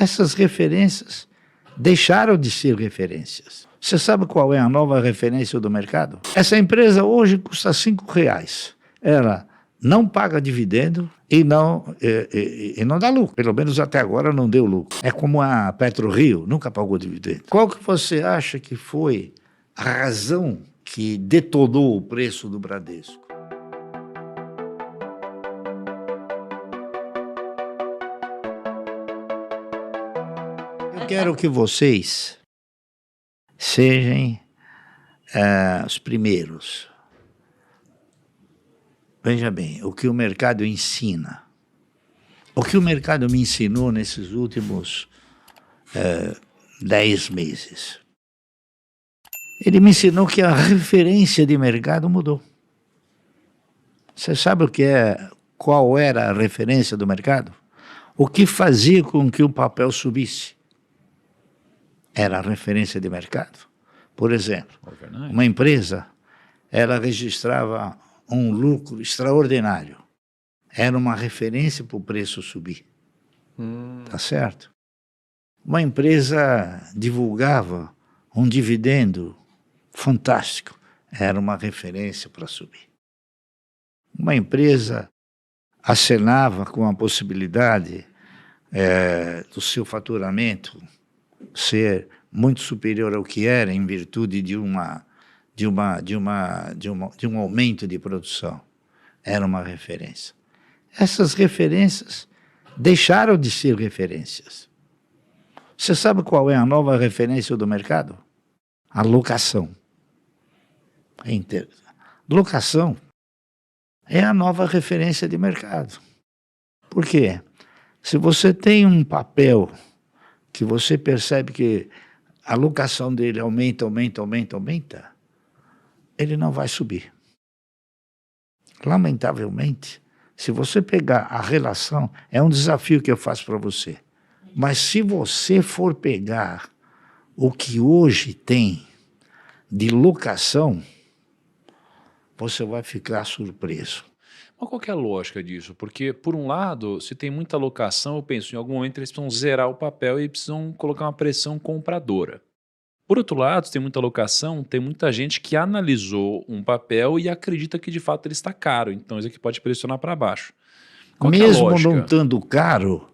Essas referências deixaram de ser referências. Você sabe qual é a nova referência do mercado? Essa empresa hoje custa R$5. Ela não paga dividendo e não dá lucro. Pelo menos até agora não deu lucro. É como a PetroRio, nunca pagou dividendo. Qual que você acha que foi a razão que detonou o preço do Bradesco? Eu quero que vocês sejam os primeiros. Veja bem, o que o mercado ensina. O que o mercado me ensinou nesses últimos 10 meses. Ele me ensinou que a referência de mercado mudou. Você sabe qual era a referência do mercado? O que fazia com que o papel subisse? Era a referência de mercado. Por exemplo, uma empresa, ela registrava um lucro extraordinário. Era uma referência para o preço subir. Tá certo? Uma empresa divulgava um dividendo fantástico. Era uma referência para subir. Uma empresa acenava com a possibilidade do seu faturamento ser muito superior ao que era em virtude de um aumento de produção. Era uma referência. Essas referências deixaram de ser referências. Você sabe qual é a nova referência do mercado? A locação. Locação é a nova referência de mercado. Por quê? Se você tem um papel que você percebe que a locação dele aumenta, ele não vai subir. Lamentavelmente, se você pegar a relação, é um desafio que eu faço para você, mas se você for pegar o que hoje tem de locação, você vai ficar surpreso. Mas qual que é a lógica disso? Porque, por um lado, se tem muita locação, eu penso, em algum momento eles precisam zerar o papel e precisam colocar uma pressão compradora. Por outro lado, se tem muita locação, tem muita gente que analisou um papel e acredita que de fato ele está caro, então isso aqui pode pressionar para baixo. Qual que é a Mesmo lógica? não estando caro,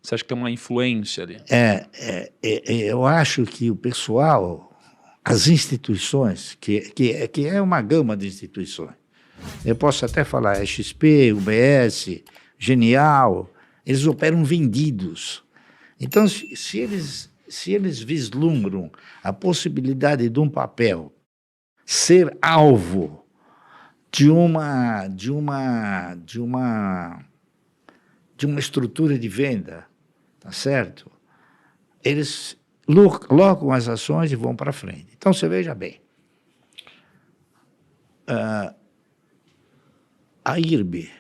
você acha que tem uma influência ali? eu acho que o pessoal, as instituições, que é uma gama de instituições, eu posso até falar, XP, UBS, Genial, eles operam vendidos. Então, se eles vislumbram a possibilidade de um papel ser alvo de uma estrutura de venda, tá certo? Eles locam as ações e vão para frente. Então, você veja bem, a IRB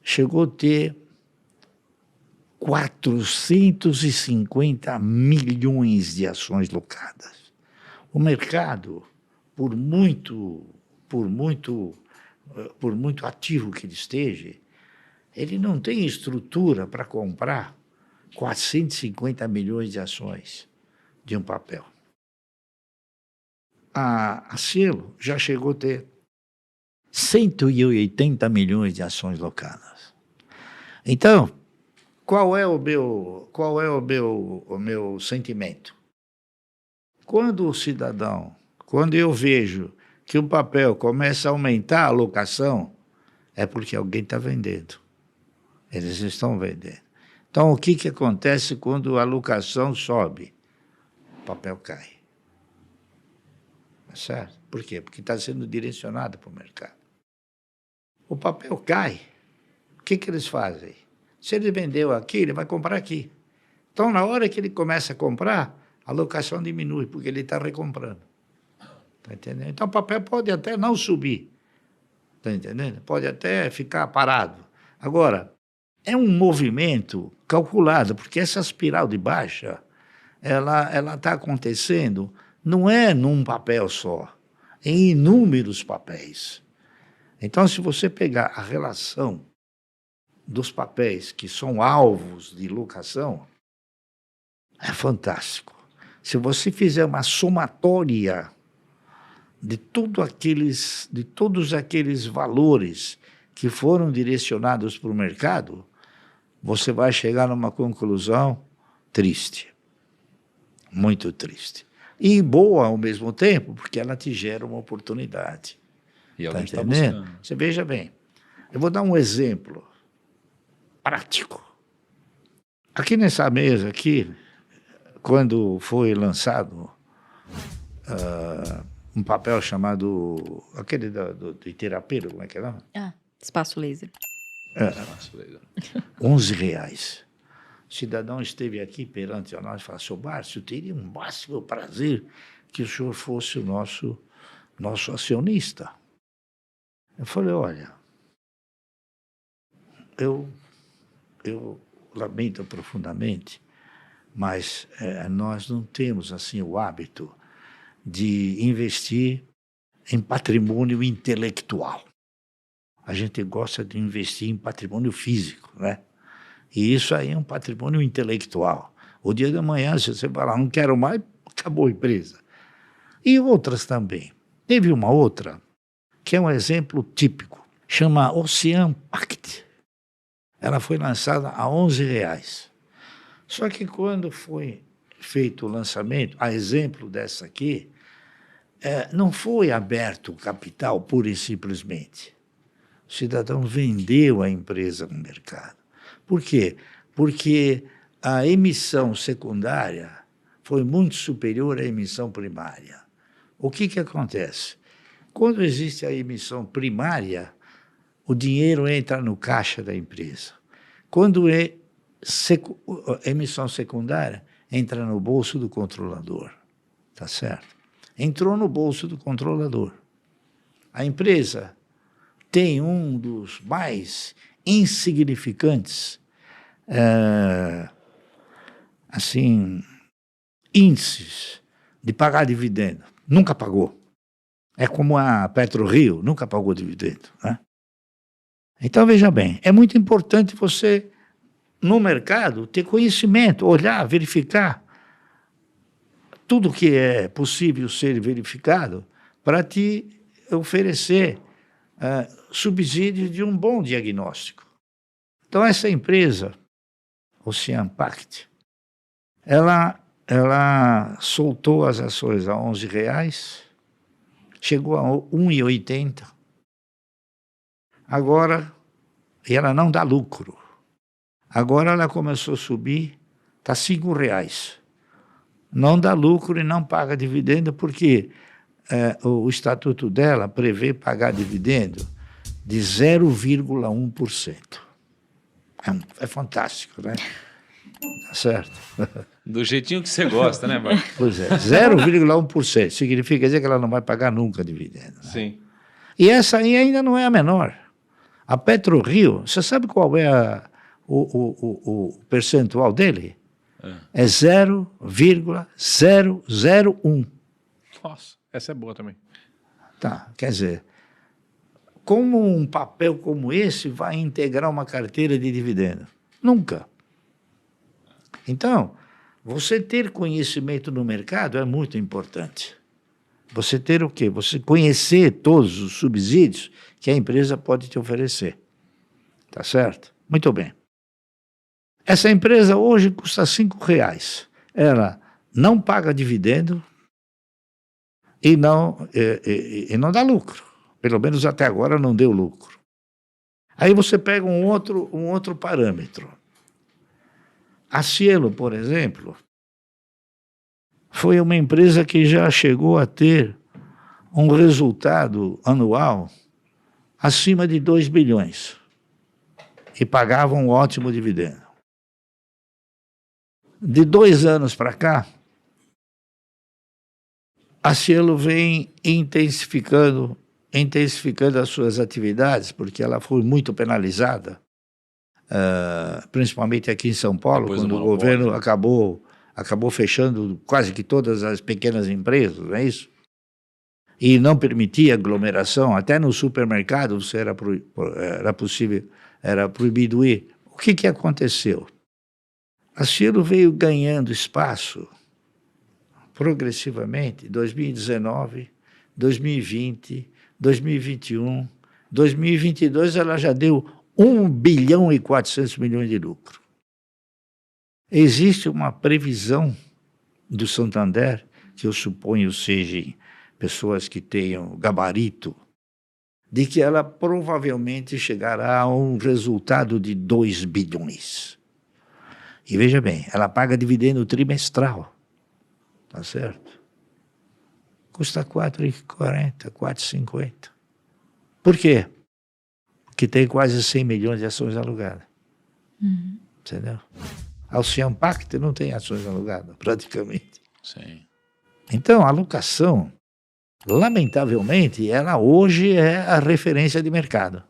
chegou a ter 450 milhões de ações locadas. O mercado, por muito ativo que ele esteja, ele não tem estrutura para comprar 450 milhões de ações de um papel. A Cielo já chegou a ter 180 milhões de ações locadas. Então, qual é o meu sentimento? Quando eu vejo que o papel começa a aumentar a alocação, é porque alguém está vendendo. Eles estão vendendo. Então, o que acontece quando a alocação sobe? O papel cai. Certo? Por quê? Porque está sendo direcionado para o mercado. O papel cai. O que eles fazem? Se ele vendeu aqui, ele vai comprar aqui. Então, na hora que ele começa a comprar, a alocação diminui, porque ele está recomprando. Está entendendo? Então, o papel pode até não subir. Está entendendo? Pode até ficar parado. Agora, é um movimento calculado, porque essa espiral de baixa, ela está acontecendo, não é num papel só, em inúmeros papéis. Então, se você pegar a relação dos papéis que são alvos de locação é fantástico. Se você fizer uma somatória de todos aqueles valores que foram direcionados para o mercado, você vai chegar numa conclusão triste, muito triste. E boa ao mesmo tempo, porque ela te gera uma oportunidade. E é o que a gente Tá está entendendo? buscando. Você veja bem, eu vou dar um exemplo prático. Aqui nessa mesa aqui, quando foi lançado um papel chamado, aquele do Iterapeiro, como é que é o nome? Espaço Laser. Nossa, legal. R$11. O cidadão esteve aqui perante a nós e falou: "Seu Márcio, teria um máximo prazer que o senhor fosse o nosso acionista." Eu falei: "Olha, eu lamento profundamente, mas nós não temos assim o hábito de investir em patrimônio intelectual. A gente gosta de investir em patrimônio físico, né? E isso aí é um patrimônio intelectual. O dia de amanhã, se você falar, não quero mais, acabou a empresa." E outras também. Teve uma outra, que é um exemplo típico, chama Ocean Pact. Ela foi lançada a R$11. Só que quando foi feito o lançamento, a exemplo dessa aqui, não foi aberto o capital pura e simplesmente. O cidadão vendeu a empresa no mercado. Por quê? Porque a emissão secundária foi muito superior à emissão primária. O que acontece? Quando existe a emissão primária, o dinheiro entra no caixa da empresa. Quando é emissão secundária, entra no bolso do controlador. Tá certo? Entrou no bolso do controlador. A empresa tem um dos mais insignificantes índices de pagar dividendo. Nunca pagou. É como a PetroRio, nunca pagou dividendo, né? Então, veja bem, é muito importante você, no mercado, ter conhecimento, olhar, verificar tudo que é possível ser verificado para te oferecer subsídios de um bom diagnóstico. Então, essa empresa, Ocean Pact, ela soltou as ações a R$11, chegou a R$1,80. Agora, e ela não dá lucro. Agora ela começou a subir, está R$5. Não dá lucro e não paga dividendo, porque o estatuto dela prevê pagar dividendo de 0,1%. É fantástico, né? Tá certo? Do jeitinho que você gosta, né, Marco? Pois é, 0,1%. Significa dizer que ela não vai pagar nunca dividendo. Né? Sim. E essa aí ainda não é a menor. A PetroRio, você sabe qual é o percentual dele? É 0,001. Nossa, essa é boa também. Tá, quer dizer, como um papel como esse vai integrar uma carteira de dividendo? Nunca. Então, você ter conhecimento no mercado é muito importante. Você ter o quê? Você conhecer todos os subsídios que a empresa pode te oferecer. Tá certo? Muito bem. Essa empresa hoje custa R$5. Ela não paga dividendo e não dá lucro. Pelo menos até agora não deu lucro. Aí você pega um outro parâmetro. A Cielo, por exemplo, foi uma empresa que já chegou a ter um resultado anual acima de 2 bilhões e pagava um ótimo dividendo. De 2 anos para cá, a Cielo vem intensificando as suas atividades, porque ela foi muito penalizada, principalmente aqui em São Paulo, Depois quando do o monopólio. governo acabou fechando quase que todas as pequenas empresas, não é isso? E não permitia aglomeração, até no supermercado era possível era proibido ir. O que aconteceu? A Cielo veio ganhando espaço progressivamente, 2019, 2020, 2021, 2022 ela já deu 1 bilhão e 400 milhões de lucro. Existe uma previsão do Santander, que eu suponho sejam pessoas que tenham gabarito, de que ela provavelmente chegará a um resultado de 2 bilhões. E veja bem, ela paga dividendo trimestral, tá certo? Custa R$ 4,40, R$ 4,50. Por quê? Porque tem quase 100 milhões de ações alugadas. Entendeu? A Ocean Pact não tem ações alugadas, praticamente. Sim. Então, a alocação, lamentavelmente, ela hoje é a referência de mercado.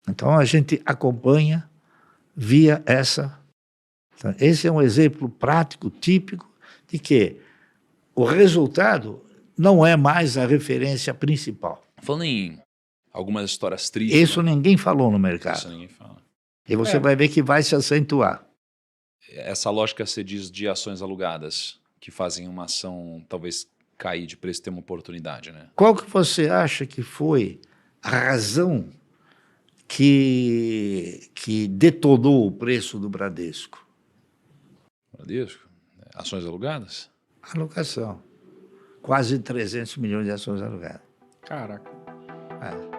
Então, a gente acompanha via essa. Então, esse é um exemplo prático, típico, de que o resultado não é mais a referência principal. Falando em algumas histórias tristes. Isso ninguém falou no Isso mercado. ninguém fala. E você vai ver que vai se acentuar. Essa lógica você diz de ações alugadas, que fazem uma ação talvez cair de preço, ter uma oportunidade, né? Qual que você acha que foi a razão que detonou o preço do Bradesco? Bradesco? Ações alugadas? Alocação. Quase 300 milhões de ações alugadas. Caraca. É.